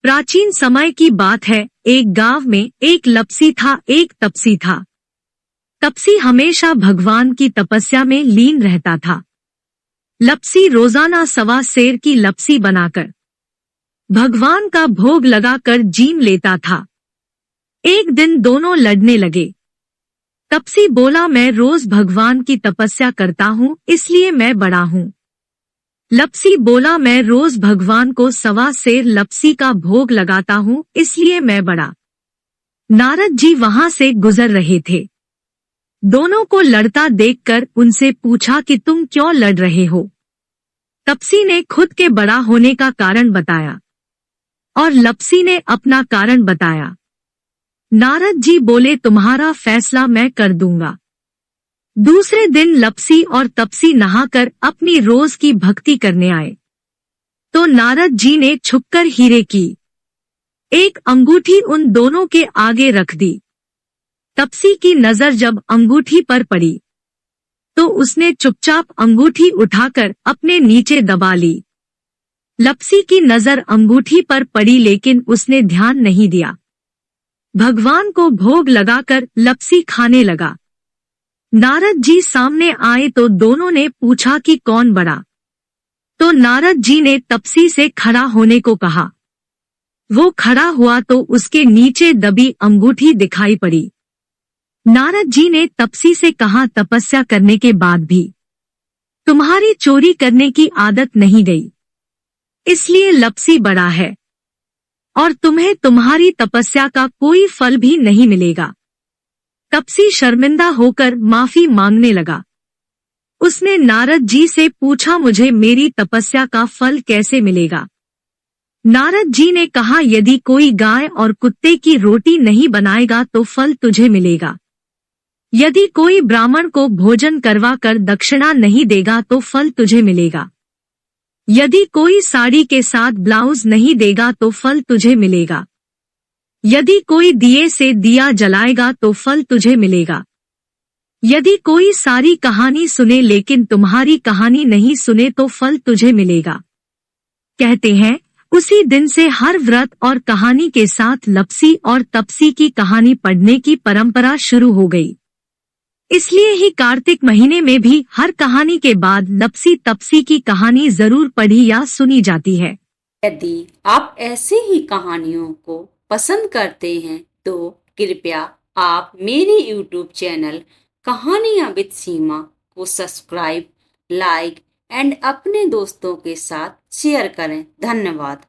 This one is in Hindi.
प्राचीन समय की बात है, एक गांव में एक लपसी था, एक तपसी था। तपसी हमेशा भगवान की तपस्या में लीन रहता था। लपसी रोजाना सवा सेर की लपसी बनाकर भगवान का भोग लगाकर जीम लेता था। एक दिन दोनों लड़ने लगे। तपसी बोला, मैं रोज भगवान की तपस्या करता हूँ, इसलिए मैं बड़ा हूँ। लपसी बोला, मैं रोज भगवान को सवा सेर लपसी का भोग लगाता हूँ, इसलिए मैं बड़ा। नारद जी वहां से गुजर रहे थे। दोनों को लड़ता देखकर उनसे पूछा कि तुम क्यों लड़ रहे हो। तपसी ने खुद के बड़ा होने का कारण बताया और लपसी ने अपना कारण बताया। नारद जी बोले, तुम्हारा फैसला मैं कर दूंगा। दूसरे दिन लपसी और तपसी नहाकर अपनी रोज की भक्ति करने आए तो नारद जी ने छुपकर हीरे की एक अंगूठी उन दोनों के आगे रख दी। तपसी की नजर जब अंगूठी पर पड़ी तो उसने चुपचाप अंगूठी उठाकर अपने नीचे दबा ली। लपसी की नजर अंगूठी पर पड़ी लेकिन उसने ध्यान नहीं दिया। भगवान को भोग लगाकर लपसी खाने लगा। नारद जी सामने आए तो दोनों ने पूछा कि कौन बड़ा। तो नारद जी ने तपसी से खड़ा होने को कहा। वो खड़ा हुआ तो उसके नीचे दबी अंगूठी दिखाई पड़ी। नारद जी ने तपसी से कहा, तपस्या करने के बाद भी तुम्हारी चोरी करने की आदत नहीं गई, इसलिए लपसी बड़ा है और तुम्हें तुम्हारी तपस्या का कोई फल भी नहीं मिलेगा। तपसी शर्मिंदा होकर माफी मांगने लगा। उसने नारद जी से पूछा, मुझे मेरी तपस्या का फल कैसे मिलेगा। नारद जी ने कहा, यदि कोई गाय और कुत्ते की रोटी नहीं बनाएगा तो फल तुझे मिलेगा। यदि कोई ब्राह्मण को भोजन करवा कर दक्षिणा नहीं देगा तो फल तुझे मिलेगा। यदि कोई साड़ी के साथ ब्लाउज नहीं देगा तो फल तुझे मिलेगा। यदि कोई दिए से दिया जलाएगा तो फल तुझे मिलेगा। यदि कोई सारी कहानी सुने लेकिन तुम्हारी कहानी नहीं सुने तो फल तुझे मिलेगा। कहते हैं, उसी दिन से हर व्रत और कहानी के साथ लपसी और तपसी की कहानी पढ़ने की परंपरा शुरू हो गई। इसलिए ही कार्तिक महीने में भी हर कहानी के बाद लपसी तपसी की कहानी जरूर पढ़ी या सुनी जाती है। यदि आप ऐसे ही कहानियों को पसंद करते हैं तो कृपया आप मेरे YouTube चैनल कहानियां विद सीमा को सब्सक्राइब, लाइक एंड अपने दोस्तों के साथ शेयर करें। धन्यवाद।